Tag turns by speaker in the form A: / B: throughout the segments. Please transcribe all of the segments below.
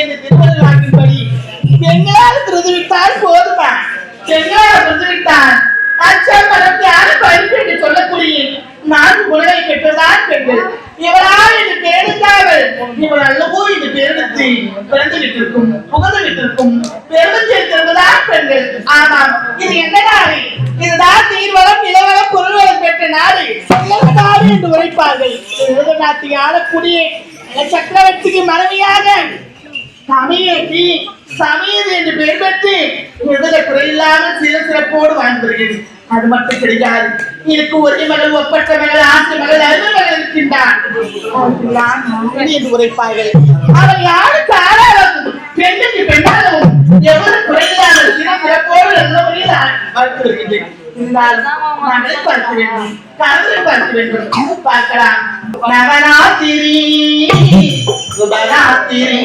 A: என்று திருவள்ளுவாக்கின்படி பெண்ணால் பிறந்துவிட்டால் போதுமா, பெண்ணால் பிறந்துவிட்டால் அச்சம் மனம் யாரும் பறிப்பு என்று சொல்லக்கூடிய 4 குணங்களை பெற்றதான் பெண்கள். இவரால் இது பேருந்தார்கள் இவர் அல்லவோ இது பேரெடுத்து பிறந்து விட்டிருக்கும், புகழ்ந்து விட்டிருக்கும், பெருமதி இருக்கிறதுதான் பெண்கள். ஆமாம், இது என்ன நாடு? இதுதான் நீர்வளம், நிலவளம், பொருள்வளம் பெற்ற நாடு, உலக நாடு என்று உரைப்பார்கள். உலக நாட்டை ஆளக்கூடிய சக்கரவர்த்திக்கு மனைவியாக சமயத்தி சமயது என்று பெயர் பெற்று விடுதலை குறையில்லாமல் சிறப்போடு வாழ்ந்திருக்கிறது. அது மட்டும் கிடையாது, எனக்கு ஒரே மகள், ஒப்பற்ற மகள், ஆசை மகள், அருமை மகள் இருக்கின்றான் என்று உரைப்பார்கள். அவன் யாருக்கு ஆளாகும் பெண்ணுக்கு பெண்ணாகவும் எவ்வளவு குறையில்லாமல் சிறப்போடு நல்ல முறையில் வளர்த்து வருகின்றேன். மகளை பார்க்க வேண்டும், கணவரை பார்க்க வேண்டும். பார்க்கலாம். நவராத்திரி சுபராத்திரி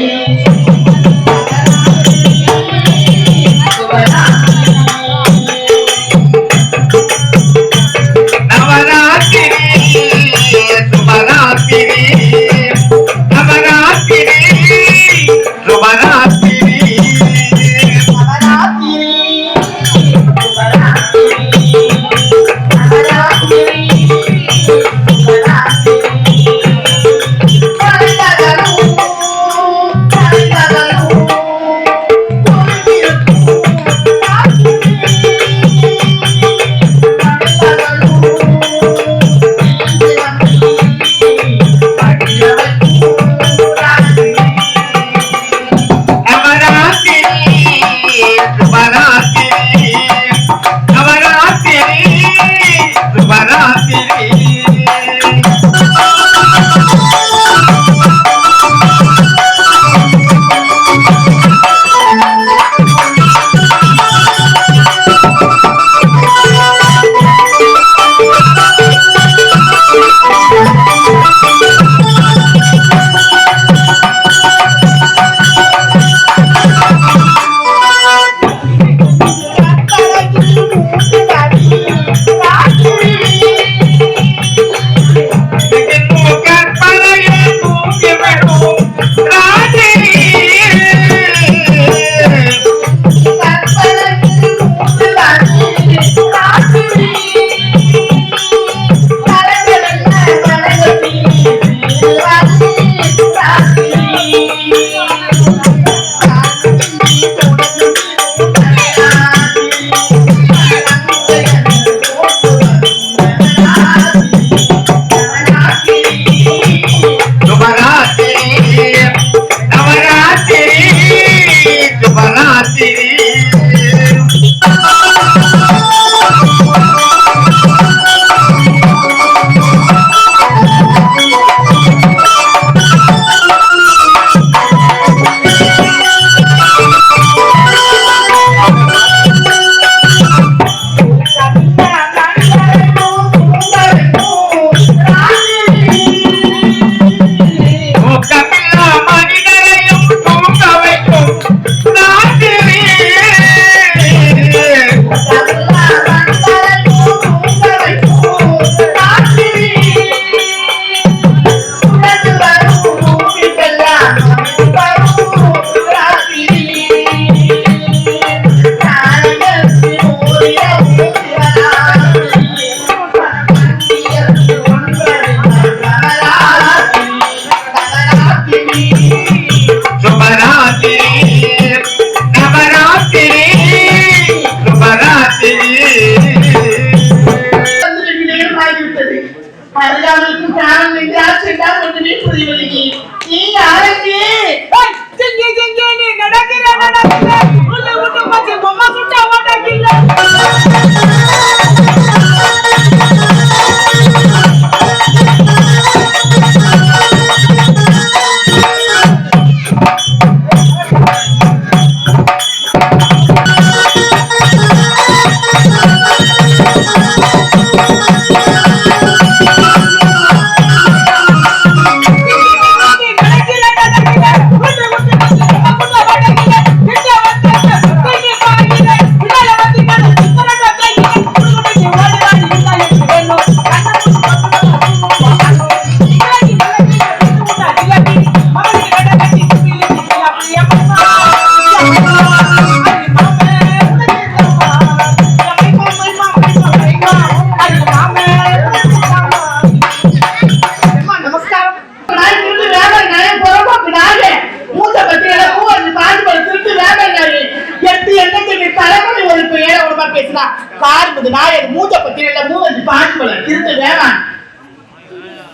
A: கார் நான் என் மூஞ்ச பத்தி இல்ல மூஞ்சி பாட்டு போல திருட்டு வேணாம்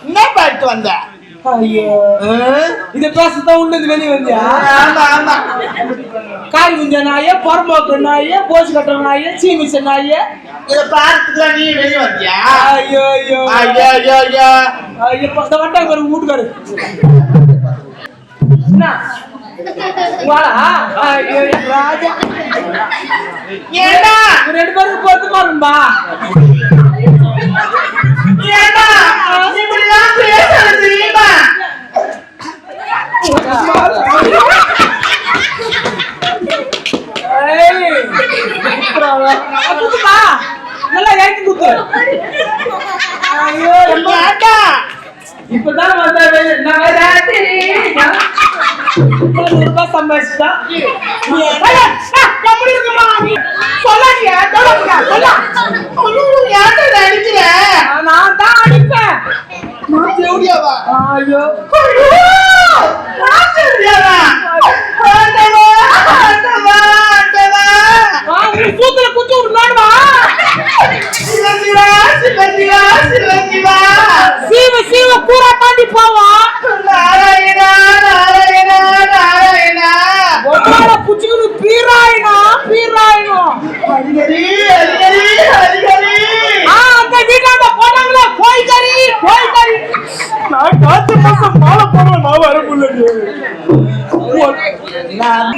A: என்ன பாட்டு வந்த
B: ஐயோ இத பேசதான் உள்ள வெளியே வந்தியா?
A: ஆமா ஆமா
B: காரி குஞ்ச நாயே பொறம்போக்கு நாயே போச்சு கட்டுற நாயே சீமிச்ச நாயே
A: இத பாத்துட்டு நீ வெளியே வந்தியா?
B: ஐயோ ஐயோ
A: ஐயோ ஐயோ ஐயோ
B: ஐயோ இந்த வட்டாங்க ஒரு வீட்டுக்காரு என்ன வாடா ஐயோ ராஜா
A: ஏடா
B: ரெண்டு பேரும் பொறுத்து பாரும்பா
A: ஏடா இப்படிலாம் பேசுறது தெரியுமா?
B: நல்லா இறக்கி குத்து. ஐயோ
A: ஏடா
B: இப்பதான் வந்தாரு ரூபாய் சம்பாதிச்சுட்டா நான் தான் அடிப்பேன். ஐயோ கூத்துல குத்தி விடலாமா? சீவ சீவ பூரா தாண்டி போவோம்.
A: நாராயணா நாராயணா நாராயணா
B: புச்சுக்கு பீராயணா பீராயணா
A: ஹரிஹரி ஹரிஹரி ஹரிஹரி
B: அந்த வீட்டாண்ட போட்டாங்களே போய் கறி போய் கறி நான் காத்து மாசம் மாலை போடுவேன் நான் வர முடியல நான்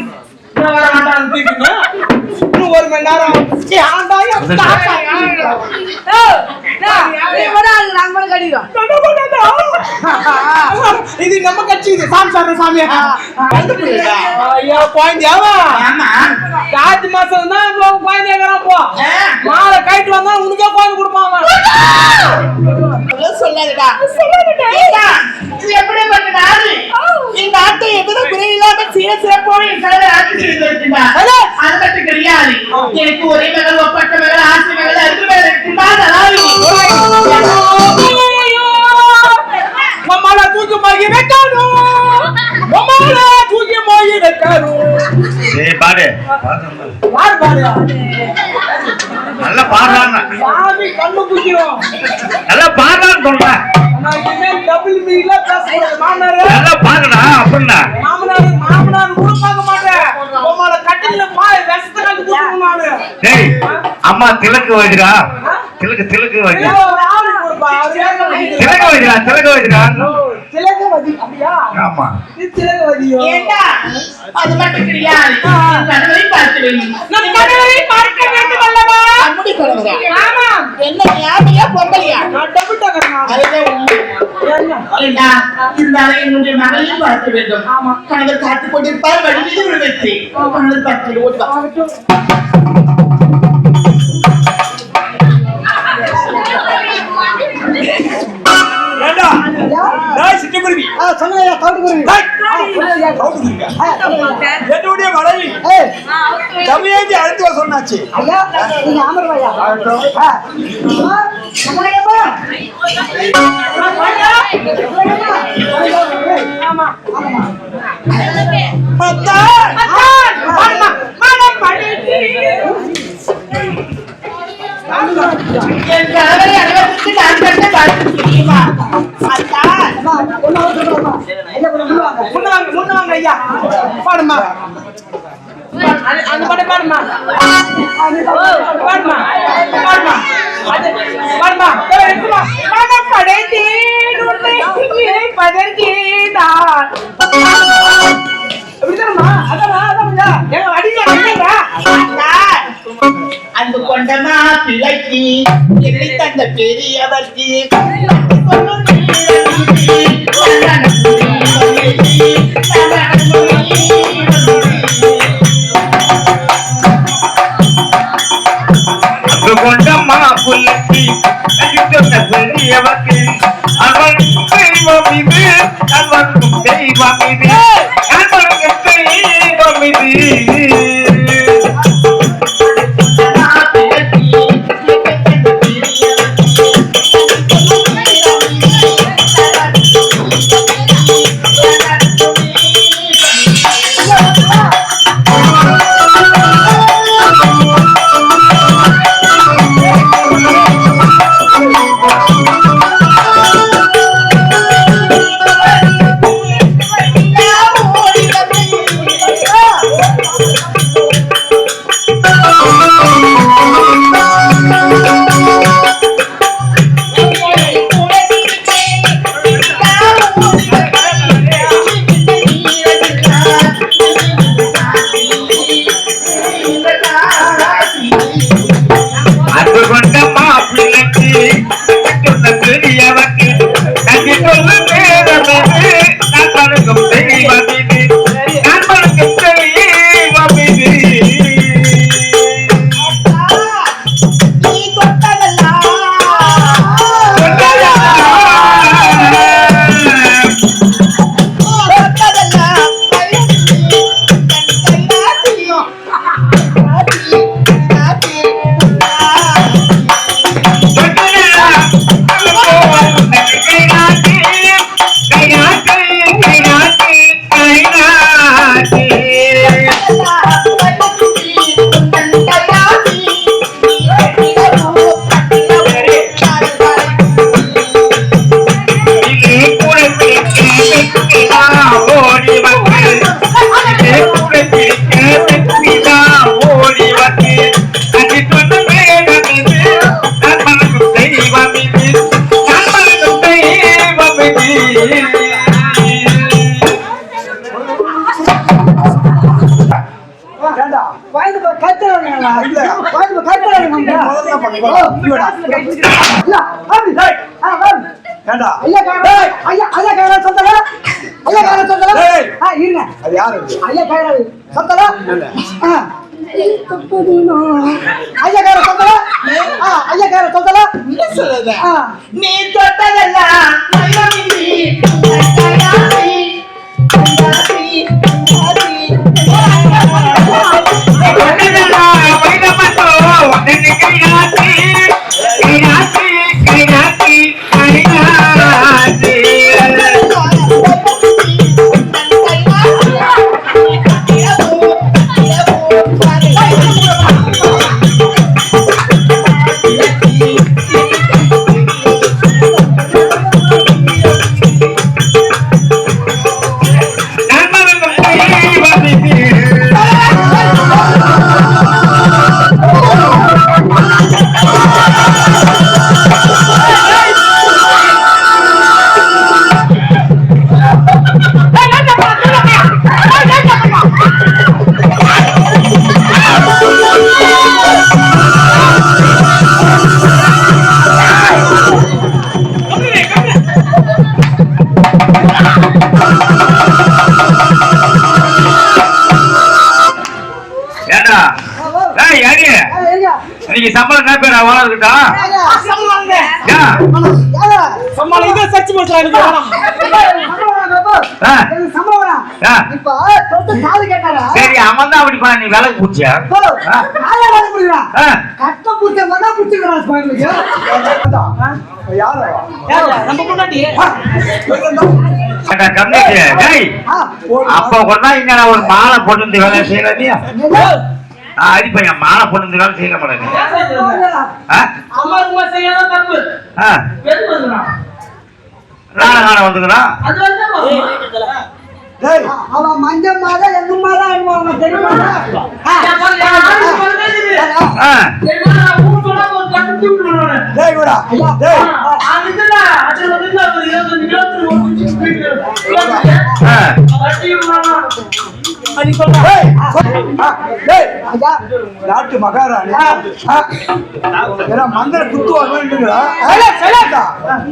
B: வர மாட்டான் தீக்குங்க இன்னும் ஒரு மணி நேரம் இது நம்ம கட்சி இது சாமி சாமி குழந்தையாவா காத்து மாசம் தான் குழந்தையாக்கலாம் போ மாலை கைட்டு வந்தா உனக்கே குழந்தை கொடுப்பாங்க
A: சொல்லாதுடா இது எப்படி பண்ணாரு இந்த நாட்டை எதுவும் குறையில்லாம சீர சிறப்போடு என் தலைவர் ஆட்சி செய்து வருகின்றார். அது மட்டும் கிடையாது எனக்கு ஒரே மகள் ஒப்பற்ற மகள் ஆசை மகள் அன்பு மகள் இருக்கின்றார்.
B: மம்மால தூக்கி மாகி வைக்கணும் மம்மால தூக்கி மாகி வைக்கணும்
C: பாடு
B: யார் பாடுறா
C: நல்லா பாடுறாங்க
B: சாமி கண்ணு குத்திரும்
C: நல்லா பாடுறான்னு சொல்றேன்
B: நான் இனிமே டபுள் மீல பேசுறேன் மாமனார்
C: நல்லா பாடுடா அப்படின்னா
B: மாமனார் கூட பார்க்க மாட்டேன் மம்மால கட்டில வெசத்தை கட்டி குத்துறேன் நானு
C: டேய் அம்மா திலக்கு வைக்கிறா திலக்கு வைக்கிறா திலக்கு வைக்கிறா
B: திலகவதி அப்படியா?
C: ஆமா
B: திலகவதியோ
A: ஏண்டா அது மட்டும் கிடையாது கடவுளை பார்க்க வேண்டும்.
B: நம் கடவுளை பார்க்க வேண்டும் அல்லவா?
A: அம்முடி சொல்லுங்க.
B: ஆமா
A: என்ன ஞாபகம் பொம்பளையா?
B: நான் டபுள் டக்கர் நான்
A: அதுதான் உண்மை. ஏண்டா இருந்தாலும் என்னுடைய மகளையும் பார்க்க வேண்டும்.
B: ஆமா
A: கணவர் காத்துக் கொண்டிருப்பார் வழியில் ஒரு வெற்றி கணவர் பார்த்து ஓடுவார்.
C: என்னுடைய மனைவி தமிழேந்தி அழைத்து வர சொன்னாச்சு
A: என் கணவரை அனைவருக்கு நான் கட்ட பார்த்து தெரியுமா?
B: முன்னாங்க ஐயா பாடுமா அந்த பாட்டு பாடுமா பாடுமா பாடுமா பாடுமா மனம் படைத்தேன் பதற்கேதான்
A: அந்த கொண்டமா பிள்ளைக்கு என்னை தந்த பெரியவர்க்கு
C: கொண்டம்மா புள்ளி பெரியவக்கு அவன் தெய்வம் இது அவனுக்கும் தெய்வம் இது அவனுக்கு தெய்வம் இது இல்ல.
B: கோயில் கரெக்டா இருக்கு
C: முதல்ல பண்ணுங்க.
B: இல்ல அப்படி
C: ஏண்டா
B: ஐயா கையில சொந்தல ஐயா கையில சொந்தல
C: டேய்.
B: இருங்க
C: அது யாரு இது?
B: ஐயா கையில சொந்தல
C: இல்ல.
B: ஐயா கையில சொந்தல ஐயா கையில சொந்தல
A: என்ன சொல்லுத நீ தொட்டதெல்லாம் மயிலமின்றி கண்டாசி கண்டாசி
D: நீங்க சம்பளம் என்ன பேர் அவ்வளவு இருக்கா
B: சம்மாளம் இதை சச்சி பண்றாங்க
D: சரி அவன் தான் அப்படி பண்ண நீ வேலை பூச்சியா
B: கட்ட பூச்சை வந்தா பூச்சிக்கிறான்
C: யாரு?
B: நம்ம முன்னாடி
D: அப்ப கூட இங்க நான் ஒரு மாலை போட்டு இந்த வேலை செய்யறதியா அடிப்பையா மாலை போட்டு இந்த வேலை செய்ய மாட்டேன்
A: அம்மா அம்மா செய்யாத தப்பு எது வந்துறான்
D: ராண வந்துக்கிறான்
A: அது வந்து
C: டேய்
B: அவன் மஞ்சள் மாதா எந்த மாதா அவன் தெரியுமா
C: டேய் விடா. டேய் டேய் டேய்
B: ஐயா
C: நாட்டு மகாராணி ஏன்னா மந்திர குத்து வரணும்ங்கடா.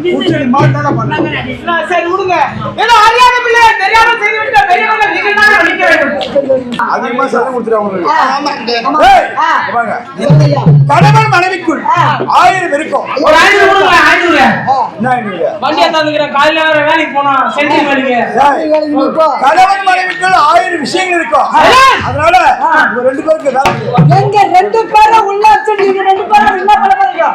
C: குச்சடி மாட்டான பண்ண.
B: சரி விடுங்க ஏதோ அறியாத பிள்ளை தெரியாம செய்து விட்ட பெரியவங்க நீங்க தான் அடிக்க வேண்டும்
C: அதிகமா சத்தம் கொடுத்துரு அவங்களுக்கு.
A: ஆமாங்க
C: டேய் வாங்க. கணவன் மனைவிக்குள் 1000 இருக்கும்.
A: ஒரு 500 கொடுங்க 500
C: என்ன நீங்க?
A: வண்டியா தந்துக்கிறேன் காலையில வேற வேலைக்கு போனா சென்ட்ரி வேலைக்கு
C: டேய், கணவன் மனைவிக்குள் 1000 விஷயங்கள் இருக்கும். அதனால உங்க 2 பேருக்கு வேலை செய்யலாம்.
B: எங்க ரெண்டு பேரும் உள்ள வச்சு நீங்க ரெண்டு பேரும் என்ன பண்ண போறீங்க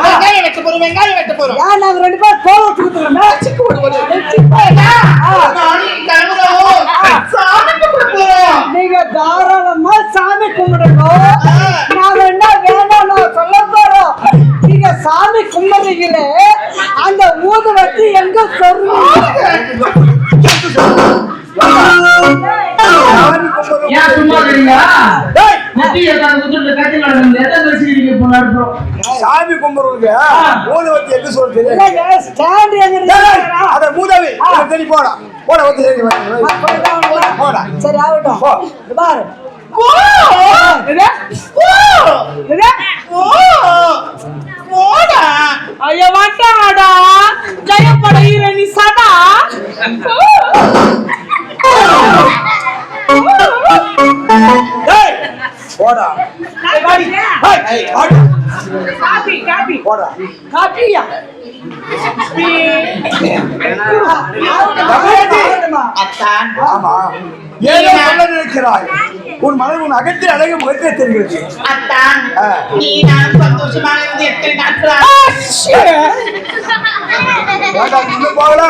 A: வெங்காயம் வெட்ட போறோம் வெங்காயம் வெட்ட போறோம்
B: ஏன் நாங்க ரெண்டு பேரும் தோல் வச்சு கொடுத்துறோம்
A: சிக்கு போடு நானி கனவுலோ சாமி கும்பிட போறோம்
B: நீங்க தாராளமா சாமி கும்பிடணும் நாங்க என்ன வேணாம் நான் சொல்ல போறோம் நீங்க சாமி கும்பிடுறீங்களே அந்த ஊதுவத்தி எங்க சொல்றீங்க
A: ஏன் சும்மா இருக்கீங்க
C: டேய்,
A: நெத்தி ஏதாவது குத்துட்டு கட்டி நடந்து எதை பேசிக்கிறீங்க போனாரு
C: சாமி கும்பிடுறவங்க மூதவத்தி எங்க சொல்றது?
B: ஸ்டாண்ட் எங்க
C: டேய்,
B: இருக்கு
C: அத மூதவி சரி போடா போட வந்து சரி போடா.
B: சரி ஆகட்டும்
C: போ.
B: இது பாரு
A: ஓ ஓடா
B: ஐயா வாட்டாடா ஜெயப்பட ஈரணி சதா
C: டேய், போடா. ஏய், போடா.
B: காபி காபி
C: போடா.
B: காபியா
A: அத்தான்
C: ஆமா. ஏதோ சொல்ல நினைக்கிறாய். உன் மனது உன் அகத்தில் அழகு முகத்தை தெரிகிறது.
A: அத்தான் நீ நான் சந்தோஷமாக இருந்து எத்தனை நாட்களா
C: வேண்டா, இங்க போகல.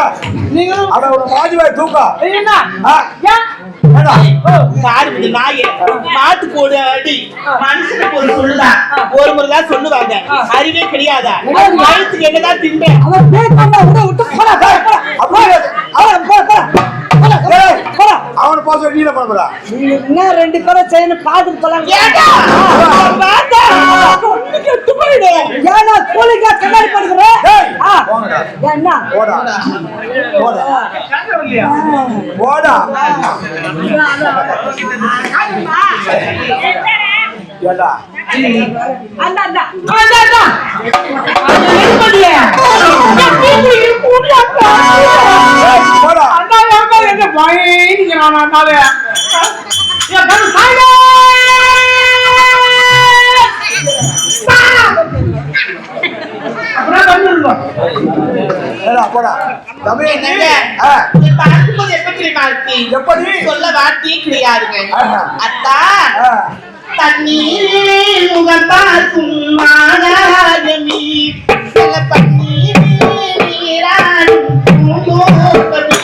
B: நீங்களும்
C: அவனோட மாஜிவாய் தூக்கா.
B: என்ன
C: ஆ,
B: ஏன்
C: வேண்டா.
A: காடு நாயே மாட்டு போடு அடி மனுஷனுக்கு ஒரு சொல்லுதா ஒரு முறைதான் சொல்லுவாங்க அறிவே கிடையாதா வயிற்றுக்கு என்னதான் தின்பேன்
B: அவன் பேசாம விட விட்டு போடா போடா போடா
C: அப்படியே
B: அவன் போடா போடா போடா
C: டேய்,
B: போடா
C: அவனை பாச நீல பண்ணா.
B: நீங்க என்ன ரெண்டு பேரும் செய்யணும் பாத்துட்டு போலாம்
A: ஏடா பார்த்தா பொண்ணு கெட்டு போயிடும்
B: ஏன்னா கூலிக்கா கண்ணாடி படுக்கிறேன்
C: டேய், போங்கடா.
B: என்ன
C: போடா. போடா. போடா. ஏண்டா
B: அந்த அந்த
C: போடா. ஏடா, போடா. தம்பி,
A: என்னங்க?
C: ஆ,
A: இதை பார்க்கும்போது எப்படி தெரியுமா இருக்கு?
C: எப்படி?
A: சொல்ல வார்த்தையே கிடையாதுங்க.
C: ஆஹா.
A: அத்தா,
C: ஆ,
A: தண்ணீரில் முகம் பார்க்கும் மாகாயமி, சில பன்னீரில் நீராடும் பூங்கோபதி.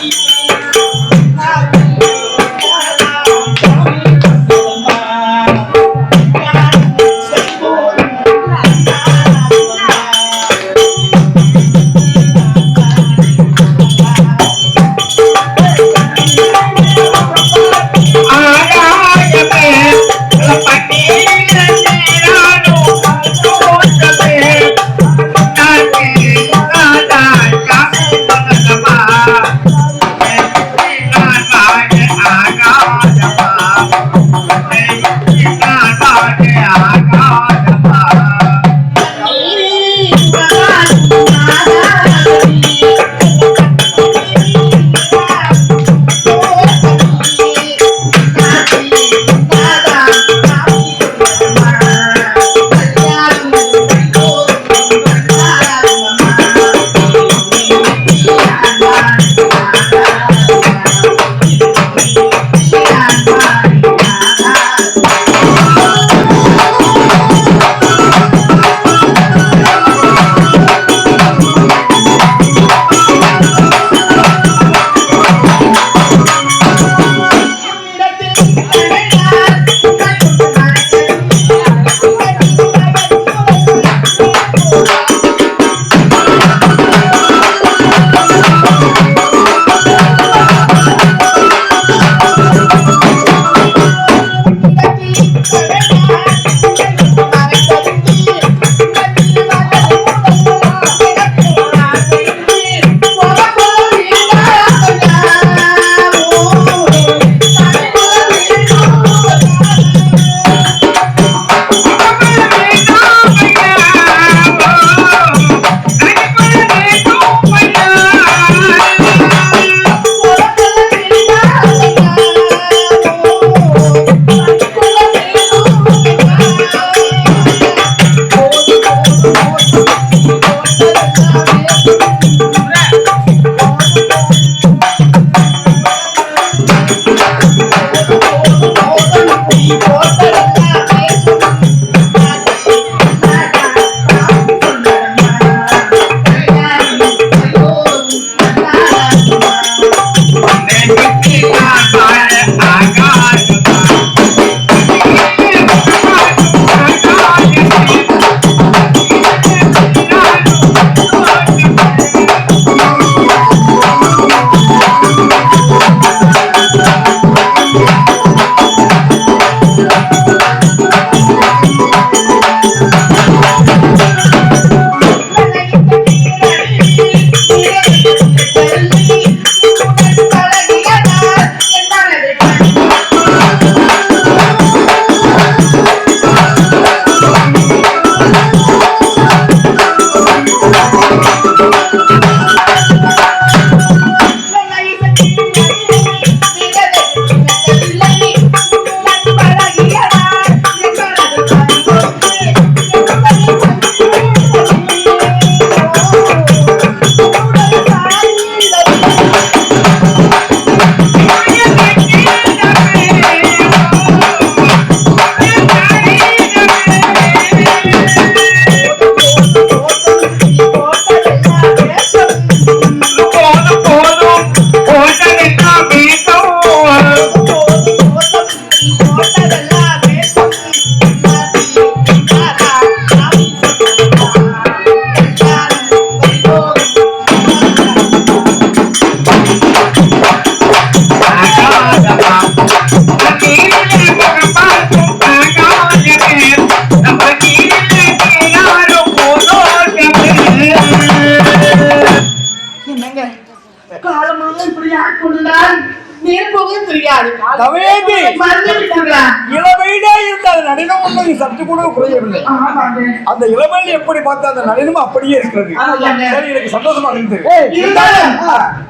A: காலமாக இப்படி ஆட்கொண்டால் நீர் போகும் தெரியாது.
C: தமயந்தி
A: மறந்து விட்டுடுறேன்.
C: இளமையிலே இருந்த அந்த நளினம் ஒன்றும் சற்று கூட குறையவில்லை.
A: ஆமாங்க.
C: அந்த இளமையில் எப்படி பார்த்த அந்த நளினமும் அப்படியே இருக்கிறது.
A: ஆமாங்க.
C: சரி, எனக்கு சந்தோஷமா இருந்தது.
A: இருந்தாலும்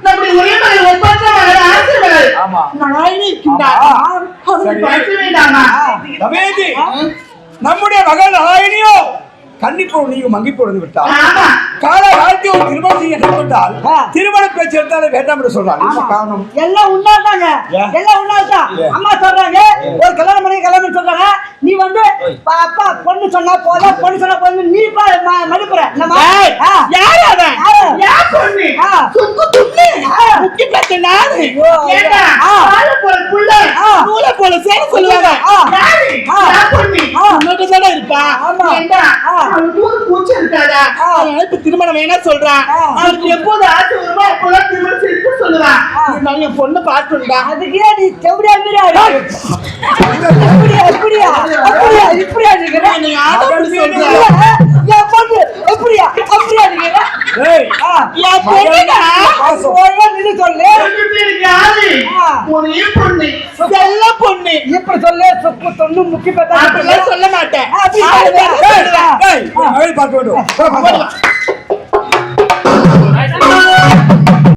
A: நம்முடைய உரிமையை ஒப்பற்ற மகள் ஆசைகள்
C: ஆமா.
A: நாயினி இருக்கின்றார். அவனுக்கு பறிக்க வேண்டாமா?
C: தமயந்தி நம்முடைய மகள் நாராயணியோ கன்னிப்போடு நீங்க மங்கி போடுது விட்டால்
A: ஆமா.
C: கால வாழ்க்கை ஒரு திருமணம் செய்ய கற்றுவிட்டால் திருமண பேச்சு எடுத்தாலே வேண்டாம் என்று சொல்றாங்க. என்ன காரணம்?
B: எல்லாம் உண்டாட்டாங்க,
C: ஏன்?
B: எல்லாம் உண்டாட்டா.
C: ஏன்?
B: அம்மா சொல்றாங்க ஒரு கல்யாணம் பண்ணி கல்யாணம் சொல்றாங்க. நீ வந்து அப்பா பொண்ணு சொன்னா போதும், பொண்ணு சொன்னா போதும். நீ மறுப்புற
A: ஏய், யார் அவன்? யார் பொண்ணு? சுக்கு துண்ணு. முக்கி பத்து நானு. ஏண்டா? பாலை போல புள்ள, நூலை போல சேர சொல்லுவாங்க. யாரு? யார் பொண்ணு? உன்னோட தானே இருப்பா.
B: ஆமா.
A: ஏண்டா? அவன் தூது பூச்சி இருக்காதா? அவன் இப்ப திருமணம் வேணா சொல்றான். அவனுக்கு எப்போது ஆசை வருமோ அப்போதான் திருமணம் செய்து சொல்லுவான். இருந்தாலும் என் பொண்ணு பார்த்துண்டா.
B: அதுக்கே நீ செவடியா மீறா இப்படியா இப்படியா அப்படியா இப்படியா இருக்கிற
A: நீ ஆதரவு சொல்ற.
B: என் பொண்ணு எப்படியா அப்படியா இருக்கிற
C: ஏய்,
A: என் பொண்ணுடா.
B: ஒழுங்கா நின்னு சொல்லு.
A: ரெண்டு பேரு யாரு? ஒரே பொண்ணு, செல்ல பொண்ணு.
B: இப்படி சொல்லு. சுக்கு தொண்ணு முக்கி பார்த்தா
A: அப்படிலாம் சொல்ல மாட்டேன்.
B: அப்படி
A: ஆளு
B: சொல்லுவேன்.
A: பார்த்து சொல்லுவேன்.
C: ஏய், மகள் பார்க்க வேண்டும்.